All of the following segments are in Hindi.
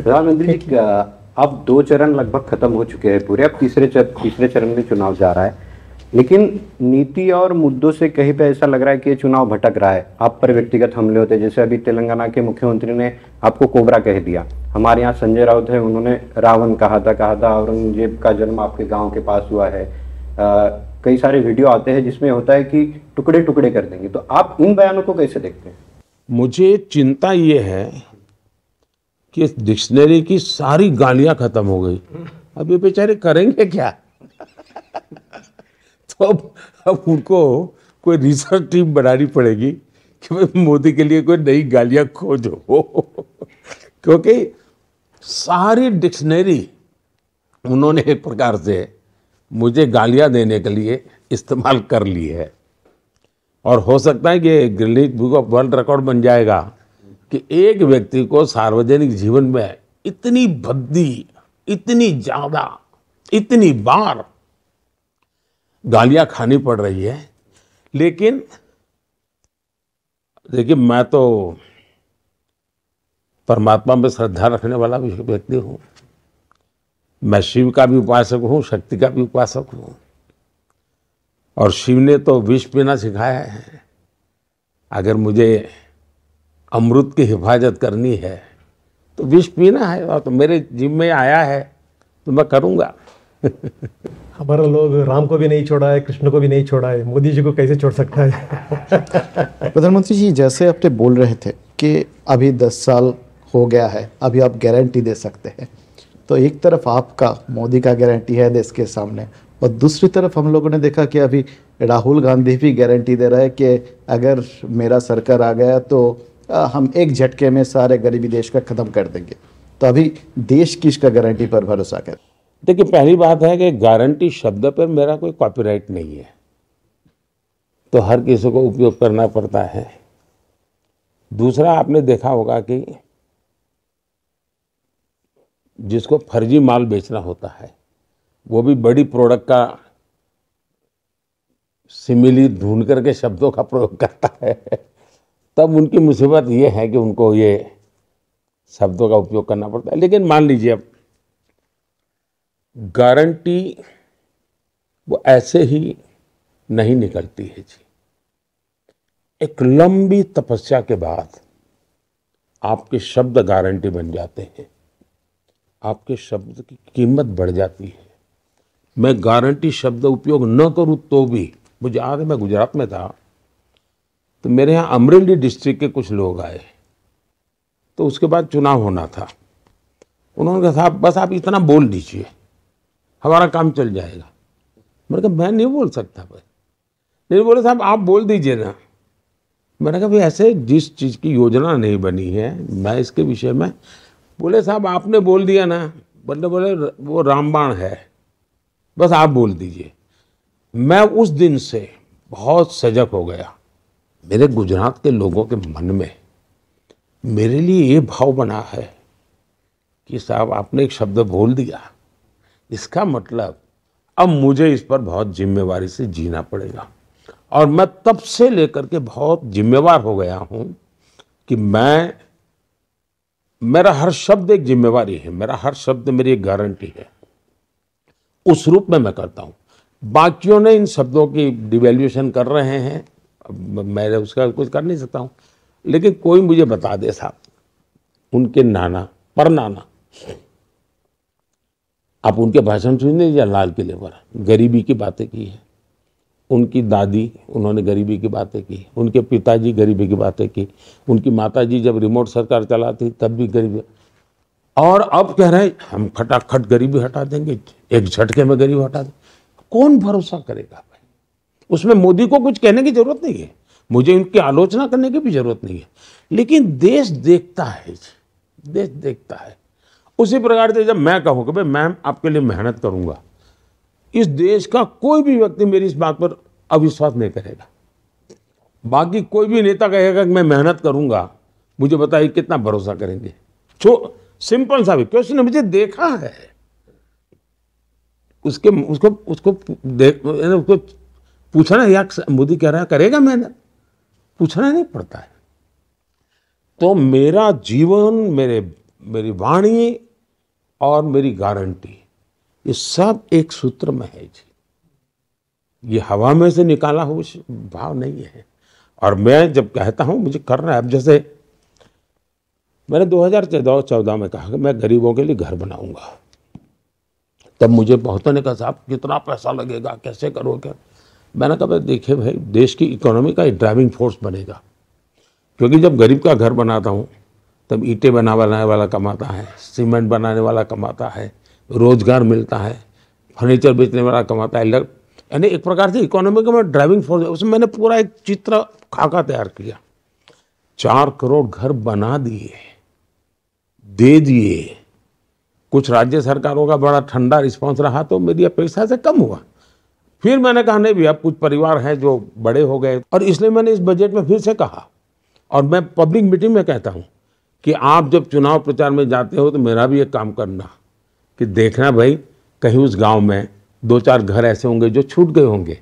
प्रधानमंत्री जी, अब 2 चरण लगभग खत्म हो चुके हैं पूरे, अब तीसरे चरण में चुनाव जा रहा है, लेकिन नीति और मुद्दों से कहीं पे ऐसा लग रहा है कि ये चुनाव भटक रहा है। आप पर व्यक्तिगत हमले होते हैं, जैसे अभी तेलंगाना के मुख्यमंत्री ने आपको कोबरा कह दिया। हमारे यहाँ संजय राउत है, उन्होंने रावण कहा था औरंगजेब का जन्म आपके गाँव के पास हुआ है। कई सारे वीडियो आते हैं जिसमें होता है कि टुकड़े टुकड़े कर देंगे। तो आप इन बयानों को कैसे देखते हैं? मुझे चिंता ये है कि इस डिक्शनरी की सारी गालियां खत्म हो गई, अब ये बेचारे करेंगे क्या? तो अब उनको कोई रिसर्च टीम बनानी पड़ेगी कि भाई मोदी के लिए कोई नई गालियां खोजो। क्योंकि सारी डिक्शनरी उन्होंने एक प्रकार से मुझे गालियां देने के लिए इस्तेमाल कर ली है। और हो सकता है कि Guinness book of world record बन जाएगा कि एक व्यक्ति को सार्वजनिक जीवन में इतनी भद्दी, इतनी ज्यादा, इतनी बार गालियां खानी पड़ रही है। लेकिन देखिए, मैं तो परमात्मा में श्रद्धा रखने वाला व्यक्ति हूँ। मैं शिव का भी उपासक हूँ, शक्ति का भी उपासक हूँ। और शिव ने तो विष पीना सिखाया है। अगर मुझे अमृत की हिफाजत करनी है तो विष पीना है, और तो मेरे जिम्मे में आया है तो मैं करूँगा। हमारा लोग राम को भी नहीं छोड़ा है, कृष्ण को भी नहीं छोड़ा है, मोदी जी को कैसे छोड़ सकता है? प्रधानमंत्री जी, जैसे आपने बोल रहे थे कि अभी 10 साल हो गया है, अभी आप गारंटी दे सकते हैं, तो एक तरफ आपका मोदी का गारंटी है देश के सामने, और दूसरी तरफ हम लोगों ने देखा कि अभी राहुल गांधी भी गारंटी दे रहा है कि अगर मेरा सरकार आ गया तो हम एक झटके में सारे गरीबी देश का खत्म कर देंगे। तो अभी देश किसका गारंटी पर भरोसा करे? देखिए, पहली बात है कि गारंटी शब्द पर मेरा कोई कॉपीराइट नहीं है, तो हर किसी को उपयोग करना पड़ता है। दूसरा, आपने देखा होगा कि जिसको फर्जी माल बेचना होता है वो भी बड़ी प्रोडक्ट का सिमिली ढूंढ करके शब्दों का प्रयोग करता है। तब उनकी मुसीबत ये है कि उनको ये शब्दों का उपयोग करना पड़ता है। लेकिन मान लीजिए, अब गारंटी वो ऐसे ही नहीं निकलती है जी। एक लंबी तपस्या के बाद आपके शब्द गारंटी बन जाते हैं, आपके शब्द की कीमत बढ़ जाती है। मैं गारंटी शब्द उपयोग न करूं तो भी, मुझे याद है मैं गुजरात में था तो मेरे यहाँ अमरेली डिस्ट्रिक्ट के कुछ लोग आए, तो उसके बाद चुनाव होना था। उन्होंने कहा, साहब बस आप इतना बोल दीजिए, हमारा काम चल जाएगा। मैंने कहा, मैं नहीं बोल सकता भाई। नहीं बोले, साहब आप बोल दीजिए ना। मैंने कहा, भाई ऐसे जिस चीज़ की योजना नहीं बनी है मैं इसके विषय में। बोले, साहब आपने बोल दिया ना। बोले वो रामबाण है, बस आप बोल दीजिए। मैं उस दिन से बहुत सजग हो गया। मेरे गुजरात के लोगों के मन में मेरे लिए ये भाव बना है कि साहब आपने एक शब्द बोल दिया, इसका मतलब अब मुझे इस पर बहुत जिम्मेवारी से जीना पड़ेगा। और मैं तब से लेकर के बहुत जिम्मेवार हो गया हूं कि मेरा हर शब्द एक जिम्मेवारी है, मेरा हर शब्द मेरी एक गारंटी है। उस रूप में मैं करता हूं। बाकियों ने इन शब्दों की डिवैल्यूएशन कर रहे हैं, मैं उसका कुछ कर नहीं सकता हूं। लेकिन कोई मुझे बता दे साहब, उनके नाना परनाना, आप उनके भाषण सुनिए या लाल किले पर गरीबी की बातें की है। उनकी दादी, उन्होंने गरीबी की बातें की। उनके पिताजी गरीबी की बातें की। उनकी माताजी जब रिमोट सरकार चलाती तब भी गरीबी। और अब कह रहे हैं हम खटाखट गरीबी हटा देंगे, एक झटके में गरीबी हटा देंगे। कौन भरोसा करेगा भाई? उसमें मोदी को कुछ कहने की जरूरत नहीं है, मुझे उनकी आलोचना करने की भी जरूरत नहीं है। लेकिन देश देखता है, देश देखता है। उसी प्रकार से जब मैं कहूँ कि भाई मैं आपके लिए मेहनत करूंगा, इस देश का कोई भी व्यक्ति मेरी इस बात पर अविश्वास नहीं करेगा। बाकी कोई भी नेता कहेगा कि मैं मेहनत करूंगा, मुझे बताइए कितना भरोसा करेंगे? सिंपल सा भी क्वेश्चन, मुझे देखा है। उसको पूछना, या मोदी कह रहा है करेगा मेहनत, पूछना नहीं पड़ता है। तो मेरा जीवन, मेरी वाणी और मेरी गारंटी, ये सब एक सूत्र में है जी। ये हवा में से निकाला हुआ भाव नहीं है। और मैं जब कहता हूं मुझे करना है, अब जैसे मैंने 2014 में कहा कि मैं गरीबों के लिए घर बनाऊंगा, तब मुझे बहुतों ने कहा साहब कितना पैसा लगेगा, कैसे करोगे? मैंने कहा देखिए भाई, देश की इकोनॉमी का एक ड्राइविंग फोर्स बनेगा, क्योंकि जब गरीब का घर बनाता हूँ तब ईंटें बनाने वाला कमाता है, सीमेंट बनाने वाला कमाता है, रोजगार मिलता है, फर्नीचर बेचने वाला कमाता है, यानी एक प्रकार से इकोनॉमी का मैं ड्राइविंग फोर्स, उसमें मैंने पूरा एक चित्र खाका तैयार किया। 4 करोड़ घर बना दिए, दे दिए। कुछ राज्य सरकारों का बड़ा ठंडा रिस्पांस रहा तो मेरी अपेक्षा से कम हुआ। फिर मैंने कहा नहीं भी, अब कुछ परिवार हैं जो बड़े हो गए, और इसलिए मैंने इस बजट में फिर से कहा, और मैं पब्लिक मीटिंग में कहता हूँ कि आप जब चुनाव प्रचार में जाते हो तो मेरा भी एक काम करना कि देखना भाई कहीं उस गांव में 2-4 घर ऐसे होंगे जो छूट गए होंगे,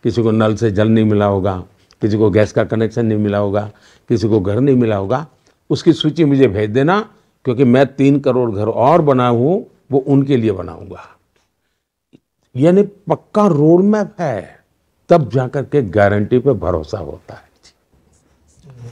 किसी को नल से जल नहीं मिला होगा, किसी को गैस का कनेक्शन नहीं मिला होगा, किसी को घर नहीं मिला होगा, उसकी सूची मुझे भेज देना, क्योंकि मैं 3 करोड़ घर और बना हूँ, वो उनके लिए बनाऊंगा। यानी पक्का रोड मैप है, तब जाकर के गारंटी पे भरोसा होता है।